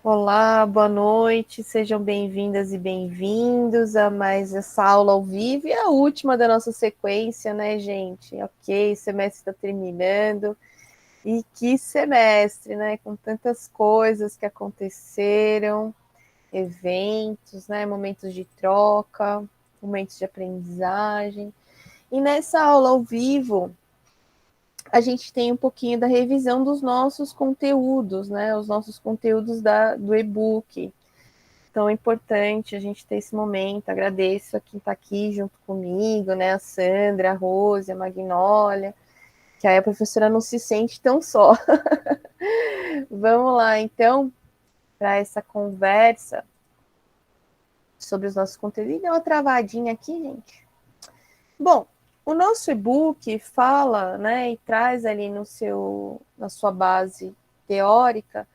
Olá, boa noite, sejam bem-vindas e bem-vindos a mais essa aula ao vivo e a última da nossa sequência, né, gente? Ok, o semestre está terminando e que semestre, né? Com tantas coisas que aconteceram, eventos, né? Momentos de troca, momentos de aprendizagem. E nessa aula ao vivo, a gente tem um pouquinho da revisão dos nossos conteúdos, né? Os nossos conteúdos do e-book. Então é importante a gente ter esse momento. Agradeço a quem está aqui junto comigo, né? A Sandra, a Rose, a Magnólia, que aí a professora não se sente tão só. Vamos lá, então, para essa conversa sobre os nossos conteúdos. Deu uma travadinha aqui, gente. Bom, o nosso e-book fala, né, e traz ali na sua base teórica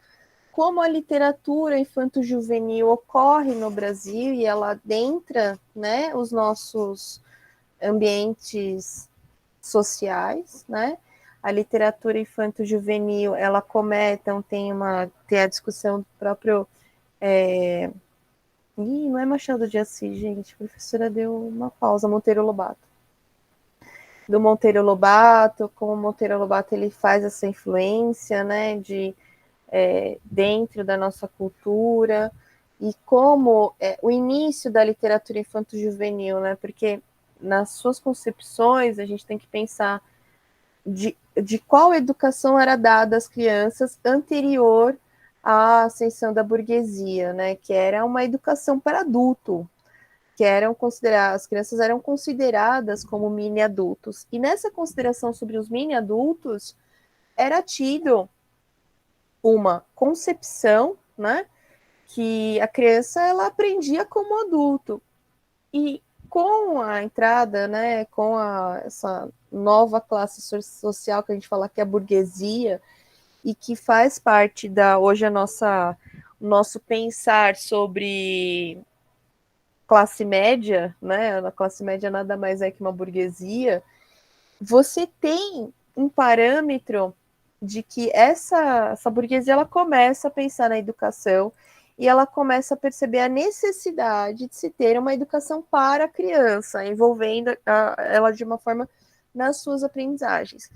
como a literatura infanto-juvenil ocorre no Brasil e ela adentra, né, os nossos ambientes sociais, né? A literatura infanto-juvenil, ela comete, então tem a discussão do próprio não é Machado de Assis, gente, a professora deu uma pausa, Monteiro Lobato. Do Monteiro Lobato, como o Monteiro Lobato ele faz essa influência, né, dentro da nossa cultura, e como o início da literatura infanto-juvenil, né? Porque nas suas concepções a gente tem que pensar de qual educação era dada às crianças anterior à ascensão da burguesia, né? Que era uma educação para adulto, que eram consideradas, as crianças eram consideradas como mini adultos. E nessa consideração sobre os mini adultos era tido uma concepção, né, que a criança ela aprendia como adulto. E com a entrada, né, essa nova classe social que a gente fala que é a burguesia e que faz parte da hoje o nosso pensar sobre classe média, né? A classe média nada mais é que uma burguesia. Você tem um parâmetro de que essa burguesia ela começa a pensar na educação e ela começa a perceber a necessidade de se ter uma educação para a criança, envolvendo ela de uma forma nas suas aprendizagens.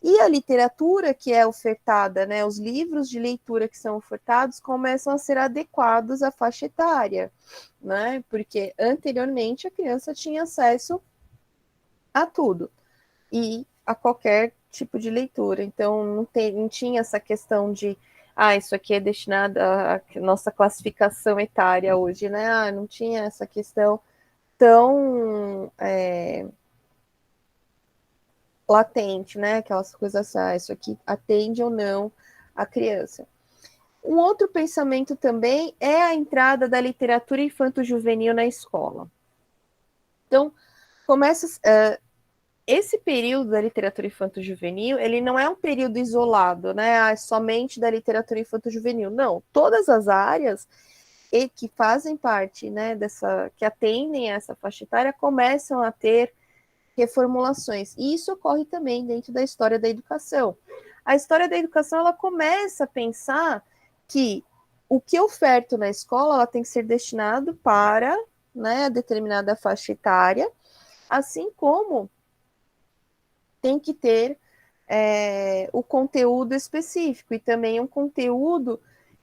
E a literatura que é ofertada, né, os livros de leitura que são ofertados começam a ser adequados à faixa etária, né? Porque anteriormente a criança tinha acesso a tudo e a qualquer tipo de leitura. Então, não tinha essa questão de, isso aqui é destinado à nossa classificação etária hoje, né? Não tinha essa questão tão latente, né? Aquelas coisas, isso aqui atende ou não a criança. Um outro pensamento também é a entrada da literatura infanto-juvenil na escola. Então, começa esse período da literatura infanto-juvenil, ele não é um período isolado, né? Somente da literatura infanto-juvenil. Não, todas as áreas que fazem parte, né, que atendem a essa faixa etária, começam a ter reformulações. E isso ocorre também dentro da história da educação. A história da educação, ela começa a pensar que o que eu oferto na escola, ela tem que ser destinado para, né, determinada faixa etária, assim como tem que ter o conteúdo específico e também um conteúdo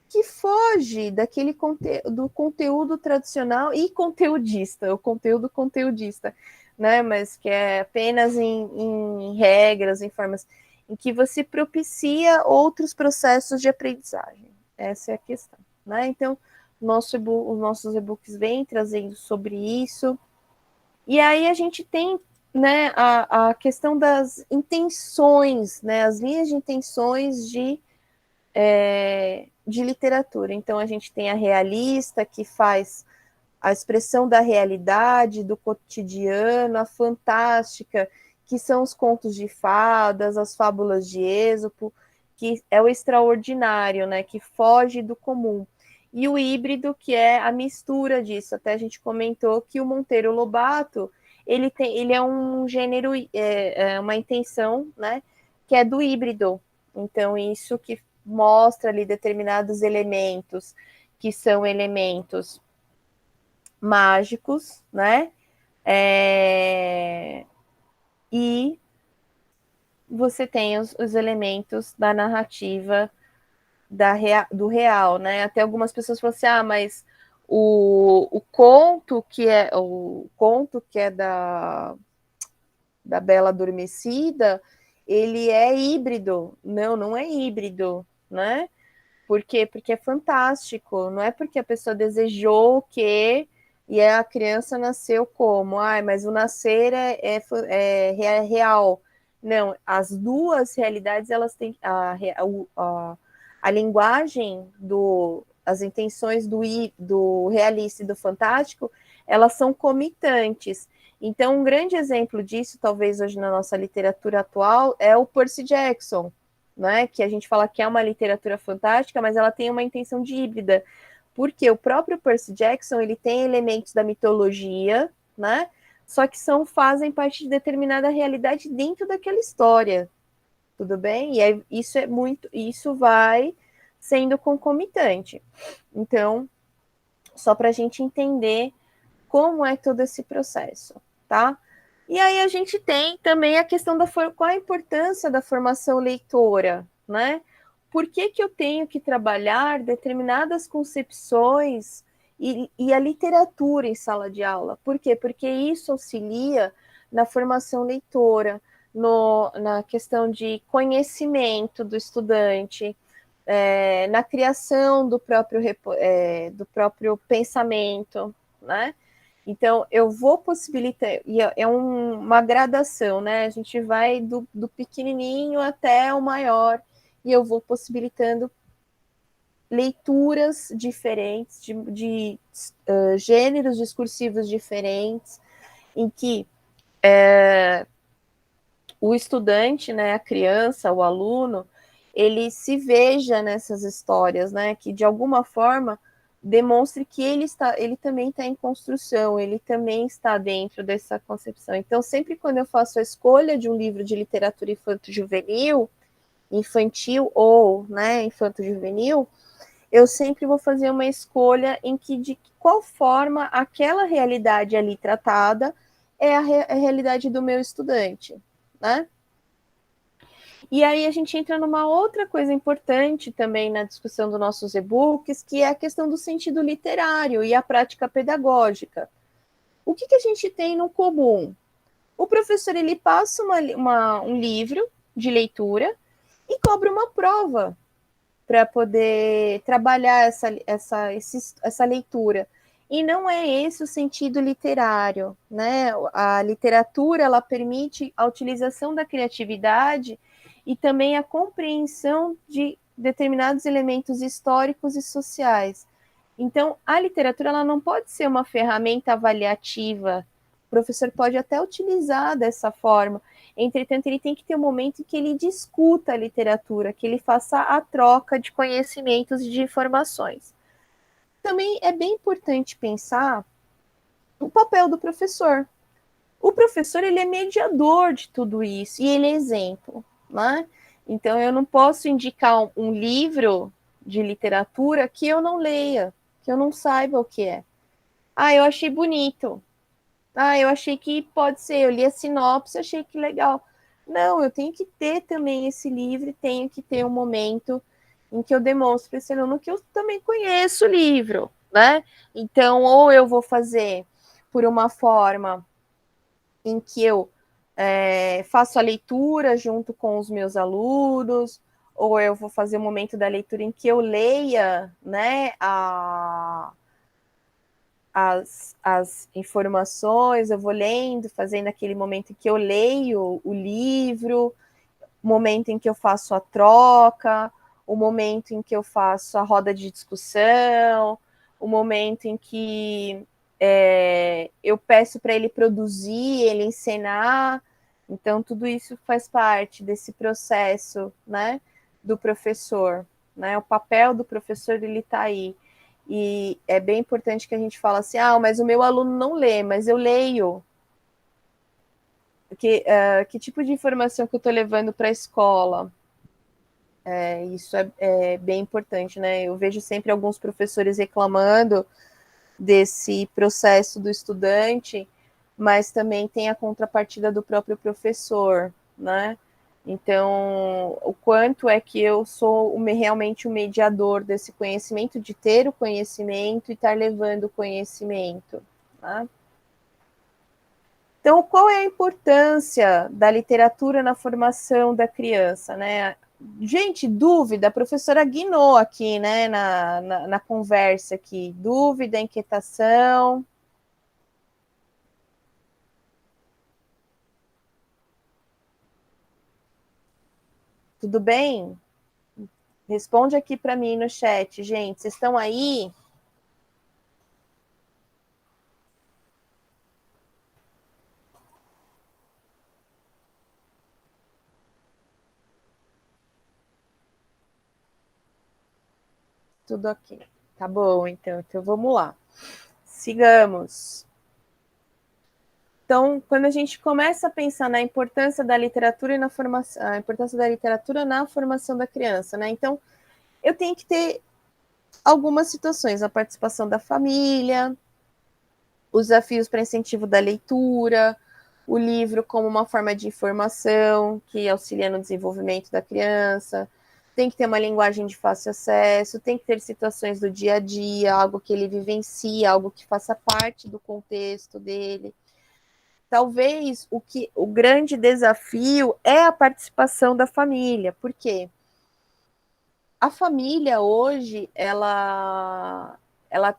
que foge do conteúdo tradicional e conteudista, o conteúdo conteudista, né? Mas que é apenas em regras, em formas, em que você propicia outros processos de aprendizagem. Essa é a questão, né? Então, os nossos e-books vêm trazendo sobre isso. E aí a gente tem, né, a questão das intenções, né, as linhas de intenções de literatura. Então, a gente tem a realista, que faz a expressão da realidade, do cotidiano, a fantástica, que são os contos de fadas, as fábulas de Êxopo, que é o extraordinário, né, que foge do comum. E o híbrido, que é a mistura disso. Até a gente comentou que o Monteiro Lobato, ele é um gênero, uma intenção, né, que é do híbrido. Então, isso que mostra ali determinados elementos que são elementos mágicos, né? E você tem os elementos da narrativa do real, né? Até algumas pessoas falam assim, mas o conto que é da Bela Adormecida, ele é híbrido. Não, não é híbrido, né? Por quê? Porque é fantástico. Não é porque a pessoa desejou que e a criança nasceu como? Mas o nascer é real. Não, as duas realidades, elas têm a linguagem as intenções do realista e do fantástico, elas são comitantes. Então, um grande exemplo disso, talvez hoje na nossa literatura atual, é o Percy Jackson, né? Que a gente fala que é uma literatura fantástica, mas ela tem uma intenção de híbrida, porque o próprio Percy Jackson ele tem elementos da mitologia, né? Só que fazem parte de determinada realidade dentro daquela história, tudo bem? E aí, isso vai sendo concomitante. Então, só para a gente entender como é todo esse processo, tá? E aí a gente tem também a questão qual a importância da formação leitora, né? Por que eu tenho que trabalhar determinadas concepções e a literatura em sala de aula? Por quê? Porque isso auxilia na formação leitora, na questão de conhecimento do estudante, na criação do próprio pensamento, né? Então, eu vou possibilitar, e uma gradação, né? A gente vai do pequenininho até o maior, e eu vou possibilitando leituras diferentes, de gêneros discursivos diferentes, em que o estudante, né, a criança, o aluno, ele se veja nessas histórias, né? Que de alguma forma demonstre que ele também está em construção, ele também está dentro dessa concepção. Então, sempre quando eu faço a escolha de um livro de literatura infantil ou, né, infanto-juvenil, eu sempre vou fazer uma escolha de qual forma aquela realidade ali tratada é a realidade do meu estudante, né? E aí a gente entra numa outra coisa importante também na discussão dos nossos e-books, que é a questão do sentido literário e a prática pedagógica. O que a gente tem no comum? O professor ele passa um livro de leitura e cobra uma prova para poder trabalhar essa leitura. E não é esse o sentido literário, né? A literatura ela permite a utilização da criatividade e também a compreensão de determinados elementos históricos e sociais. Então, a literatura ela não pode ser uma ferramenta avaliativa. O professor pode até utilizar dessa forma, entretanto, ele tem que ter um momento em que ele discuta a literatura, que ele faça a troca de conhecimentos e de informações. Também é bem importante pensar o papel do professor. O professor ele é mediador de tudo isso e ele é exemplo, né? Então eu não posso indicar um livro de literatura que eu não leia, que eu não saiba o que é. Eu achei bonito. Eu achei que pode ser. Eu li a sinopse, achei que legal. Não, eu tenho que ter também esse livro, tenho que ter um momento em que eu demonstro para esse aluno que eu também conheço o livro, né? Então, ou eu vou fazer por uma forma em que eu faço a leitura junto com os meus alunos, ou eu vou fazer o momento da leitura em que eu leia, né, as informações, eu vou lendo, fazendo aquele momento em que eu leio o livro, o momento em que eu faço a troca, o momento em que eu faço a roda de discussão, o momento em que eu peço para ele produzir, ele encenar. Então, tudo isso faz parte desse processo, né, do professor, né? O papel do professor, ele está aí. E é bem importante que a gente fale assim, mas o meu aluno não lê, mas eu leio. Que tipo de informação que eu estou levando para a escola? Isso é bem importante, né? Eu vejo sempre alguns professores reclamando desse processo do estudante, mas também tem a contrapartida do próprio professor, né? Então, o quanto é que eu sou realmente o mediador desse conhecimento, de ter o conhecimento e estar levando o conhecimento, né? Então, qual é a importância da literatura na formação da criança, né? Gente, dúvida, a professora Guinou aqui, né, na conversa aqui. Dúvida, inquietação. Tudo bem? Responde aqui para mim no chat, gente. Vocês estão aí? Tudo ok. Tá bom, então. Então vamos lá. Sigamos. Então, quando a gente começa a pensar na importância da literatura e na formação, a importância da literatura na formação da criança, né? Então, eu tenho que ter algumas situações, a participação da família, os desafios para incentivo da leitura, o livro como uma forma de informação que auxilia no desenvolvimento da criança, tem que ter uma linguagem de fácil acesso, tem que ter situações do dia a dia, algo que ele vivencia, algo que faça parte do contexto dele. Talvez o grande desafio é a participação da família, porque a família hoje ela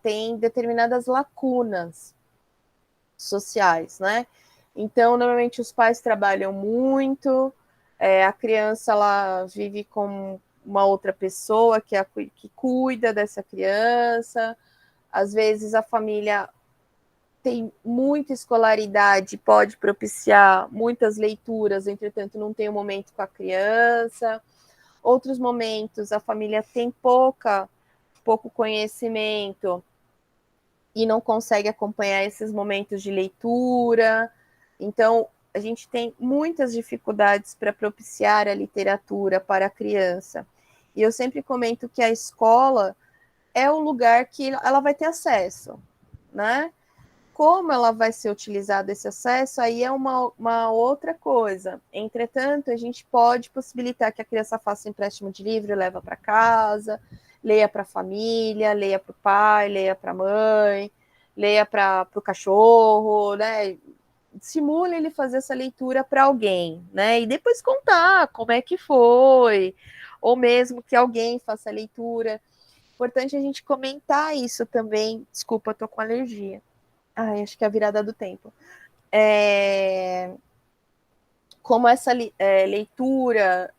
tem determinadas lacunas sociais, né? Então, normalmente os pais trabalham muito, a criança ela vive com uma outra pessoa que cuida dessa criança. Às vezes a família tem muita escolaridade, pode propiciar muitas leituras, entretanto, não tem um momento com a criança. Outros momentos a família tem pouco conhecimento e não consegue acompanhar esses momentos de leitura. Então, a gente tem muitas dificuldades para propiciar a literatura para a criança. E eu sempre comento que a escola é o lugar que ela vai ter acesso, né? Como ela vai ser utilizada esse acesso, aí é uma outra coisa. Entretanto, a gente pode possibilitar que a criança faça empréstimo de livro e leva para casa, leia para a família, leia para o pai, leia para a mãe, leia para o cachorro, né? Simule ele fazer essa leitura para alguém, né? E depois contar como é que foi, ou mesmo que alguém faça a leitura. Importante a gente comentar isso também. Desculpa, eu tô com alergia. Ai, acho que é a virada do tempo. Como essa leitura,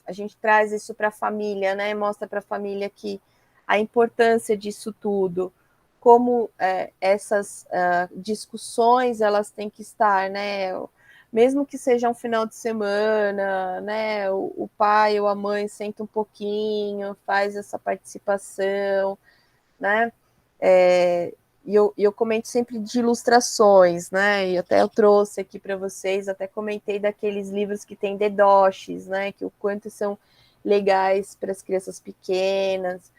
a gente traz isso para a família, né? Mostra para a família que a importância disso tudo, como essas discussões elas têm que estar, né? Mesmo que seja um final de semana, né? O pai ou a mãe senta um pouquinho, faz essa participação, né? E eu comento sempre de ilustrações, né? E até eu trouxe aqui para vocês, até comentei daqueles livros que tem dedoches, né? Que o quanto são legais para as crianças pequenas.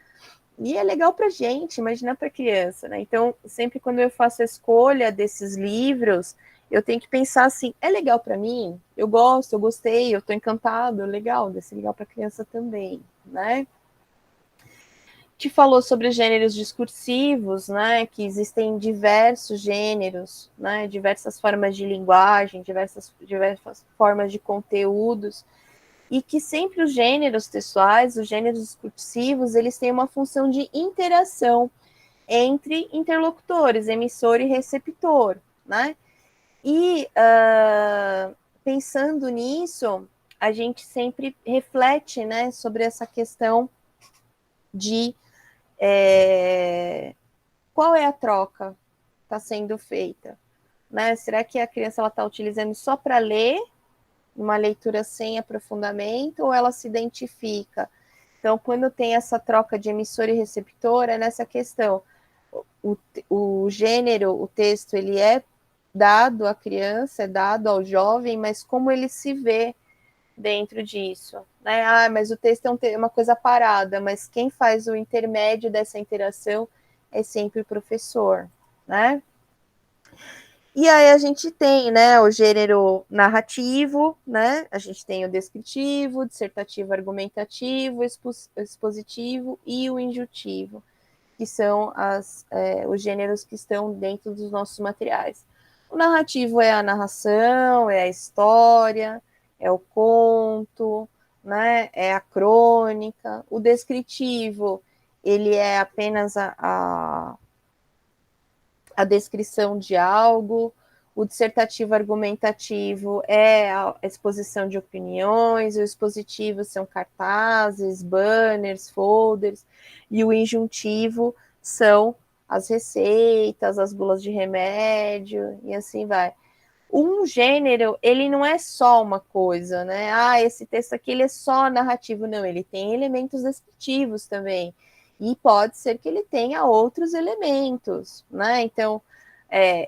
E é legal para gente, imagina para criança, né? Então, sempre quando eu faço a escolha desses livros, eu tenho que pensar assim: é legal para mim? Eu gosto, eu gostei, eu estou encantado, legal, deve ser legal para criança também, né? Te falou sobre gêneros discursivos, né, que existem diversos gêneros, né, diversas formas de linguagem, diversas formas de conteúdos, e que sempre os gêneros textuais, os gêneros discursivos, eles têm uma função de interação entre interlocutores, emissor e receptor, né? E pensando nisso, a gente sempre reflete, né, sobre essa questão de qual é a troca que está sendo feita, né? Será que a criança está utilizando só para ler, uma leitura sem aprofundamento, ou ela se identifica? Então, quando tem essa troca de emissor e receptor, é nessa questão. O gênero, o texto, ele é dado à criança, é dado ao jovem, mas como ele se vê dentro disso, né? Ah, mas o texto é uma coisa parada, mas quem faz o intermédio dessa interação é sempre o professor, né? E aí a gente tem, né, o gênero narrativo, né? A gente tem o descritivo, dissertativo, argumentativo, expositivo e o injuntivo, que são os gêneros que estão dentro dos nossos materiais. O narrativo é a narração, é a história, é o conto, né? É a crônica. O descritivo, ele é apenas a descrição de algo. O dissertativo argumentativo é a exposição de opiniões, o expositivo são cartazes, banners, folders, e o injuntivo são as receitas, as bulas de remédio, e assim vai. Um gênero, ele não é só uma coisa, né? Ah, esse texto aqui ele é só narrativo. Não, ele tem elementos descritivos também. E pode ser que ele tenha outros elementos, né? Então,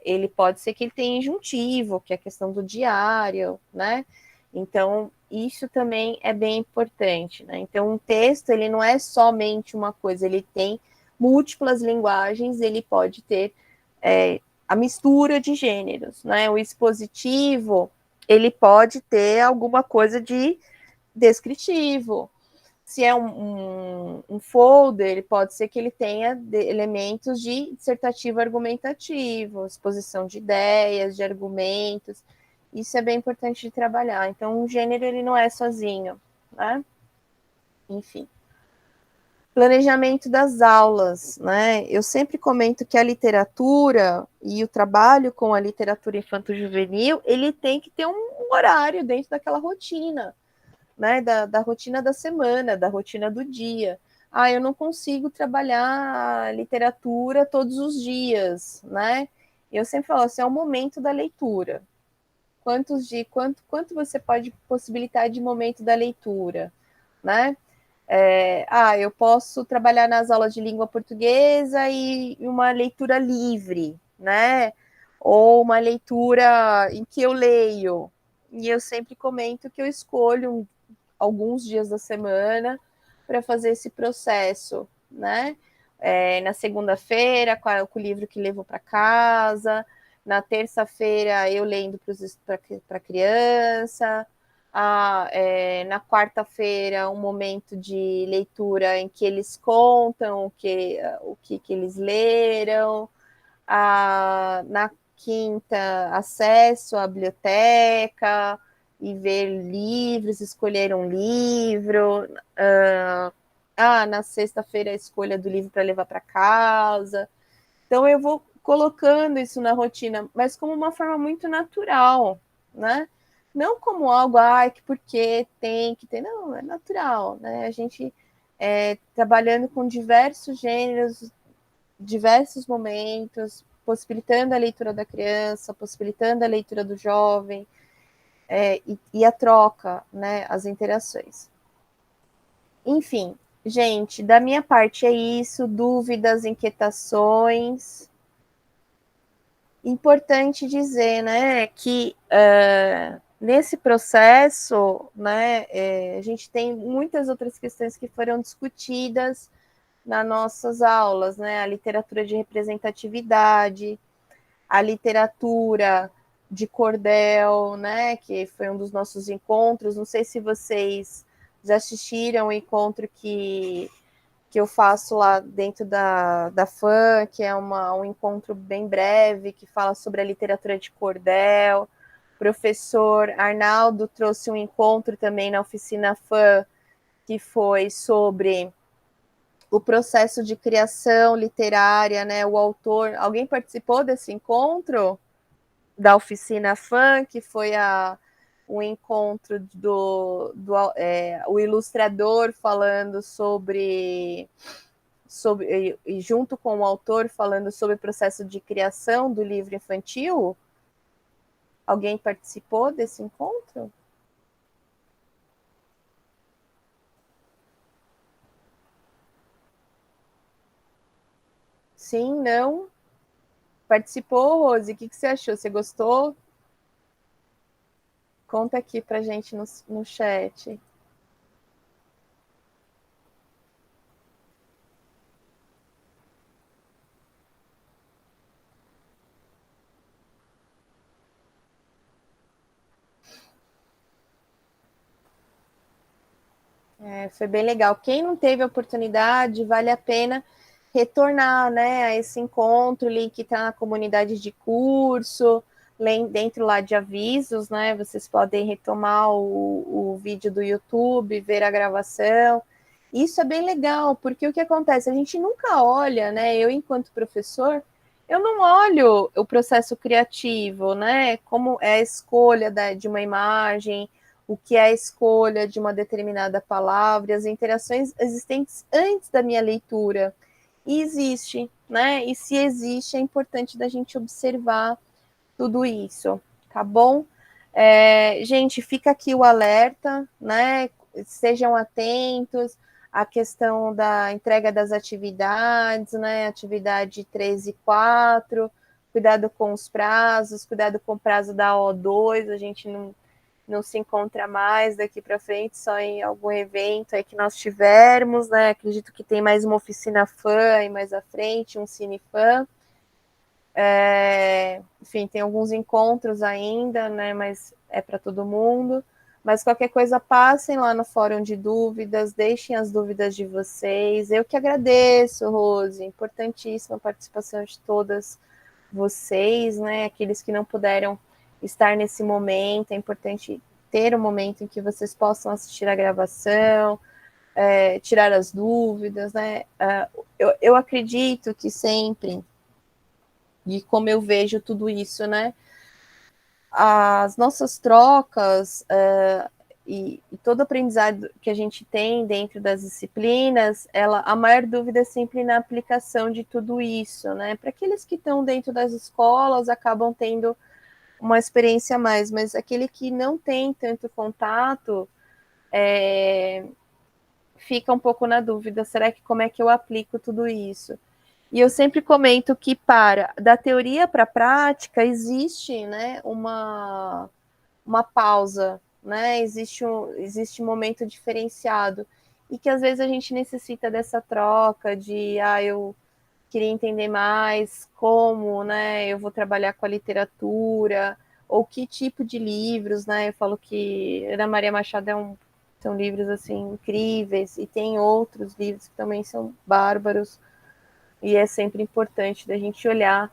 ele pode ser que ele tenha injuntivo, que é a questão do diário, né? Então, isso também é bem importante, né? Então, um texto, ele não é somente uma coisa, ele tem múltiplas linguagens, ele pode ter a mistura de gêneros, né? O expositivo, ele pode ter alguma coisa de descritivo. Se é um folder, ele pode ser que ele tenha elementos de dissertativo argumentativo, exposição de ideias, de argumentos. Isso é bem importante de trabalhar. Então, um gênero ele não é sozinho, né? Enfim. Planejamento das aulas, né? Eu sempre comento que a literatura e o trabalho com a literatura infanto-juvenil, ele tem que ter um horário dentro daquela rotina, né? Da rotina da semana, da rotina do dia. Ah, eu não consigo trabalhar a literatura todos os dias, né? Eu sempre falo assim, é o momento da leitura. Quanto você pode possibilitar de momento da leitura, né? Eu posso trabalhar nas aulas de língua portuguesa e uma leitura livre, né? Ou uma leitura em que eu leio. E eu sempre comento que eu escolho alguns dias da semana para fazer esse processo, né? Na segunda-feira, qual é o livro que levo para casa? Na terça-feira, eu lendo para a criança. Na quarta-feira, um momento de leitura em que eles contam o que eles leram. Na quinta, acesso à biblioteca e ver livros, escolher um livro. Na sexta-feira, a escolha do livro para levar para casa. Então, eu vou colocando isso na rotina, mas como uma forma muito natural, né? Não como algo, que porque tem que ter, não, é natural, né? A gente trabalhando com diversos gêneros, diversos momentos, possibilitando a leitura da criança, possibilitando a leitura do jovem, e a troca, né? As interações. Enfim, gente, da minha parte é isso. Dúvidas, inquietações. Importante dizer, né, que nesse processo, né, a gente tem muitas outras questões que foram discutidas nas nossas aulas, né, a literatura de representatividade, a literatura de cordel, né, que foi um dos nossos encontros. Não sei se vocês já assistiram o encontro que eu faço lá dentro da FAM, que é um encontro bem breve, que fala sobre a literatura de cordel. O professor Arnaldo trouxe um encontro também na oficina FAM, que foi sobre o processo de criação literária, né? O autor. Alguém participou desse encontro? Da oficina FAM, que foi um encontro o ilustrador falando sobre e junto com o autor falando sobre o processo de criação do livro infantil. Alguém participou desse encontro? Sim, não? Participou, Rose? O que você achou? Você gostou? Conta aqui pra gente no chat. Foi bem legal. Quem não teve a oportunidade, vale a pena retornar, né, a esse encontro. O link está na comunidade de curso, dentro lá de avisos, né? Vocês podem retomar o vídeo do YouTube, ver a gravação. Isso é bem legal, porque o que acontece? A gente nunca olha, né? Eu, enquanto professor, eu não olho o processo criativo, né? Como é a escolha de uma imagem, o que é a escolha de uma determinada palavra, as interações existentes antes da minha leitura. E existe, né? E se existe, é importante da gente observar tudo isso, tá bom? Gente, fica aqui o alerta, né? Sejam atentos à questão da entrega das atividades, né? Atividade 3 e 4, cuidado com os prazos, cuidado com o prazo da O2, a gente não se encontra mais daqui para frente, só em algum evento aí que nós tivermos, né? Acredito que tem mais uma oficina fã aí mais à frente, um cinefã. Enfim, tem alguns encontros ainda, né? Mas é para todo mundo. Mas qualquer coisa, passem lá no fórum de dúvidas, deixem as dúvidas de vocês. Eu que agradeço, Rose, importantíssima a participação de todas vocês, né? Aqueles que não puderam estar nesse momento, é importante ter um momento em que vocês possam assistir a gravação, tirar as dúvidas, né? Eu acredito que sempre, e como eu vejo tudo isso, né? As nossas trocas e todo aprendizado que a gente tem dentro das disciplinas, a maior dúvida é sempre na aplicação de tudo isso, né? Para aqueles que estão dentro das escolas, acabam tendo uma experiência a mais, mas aquele que não tem tanto contato fica um pouco na dúvida, será que como é que eu aplico tudo isso? E eu sempre comento que da teoria para a prática existe, né, uma pausa, né? Existe um momento diferenciado e que às vezes a gente necessita dessa troca de eu queria entender mais como, né, eu vou trabalhar com a literatura, ou que tipo de livros, né? Eu falo que Ana Maria Machado são livros assim incríveis, e tem outros livros que também são bárbaros, e é sempre importante da gente olhar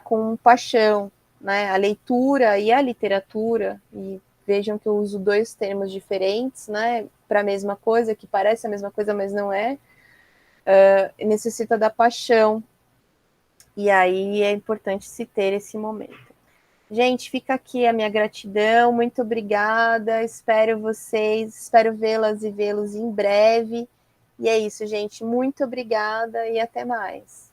com paixão, né? A leitura e a literatura, e vejam que eu uso dois termos diferentes, né, para a mesma coisa, que parece a mesma coisa, mas não é. Necessita da paixão, e aí é importante se ter esse momento. Gente, fica aqui a minha gratidão, muito obrigada, espero vê-las e vê-los em breve. E é isso, gente, muito obrigada e até mais.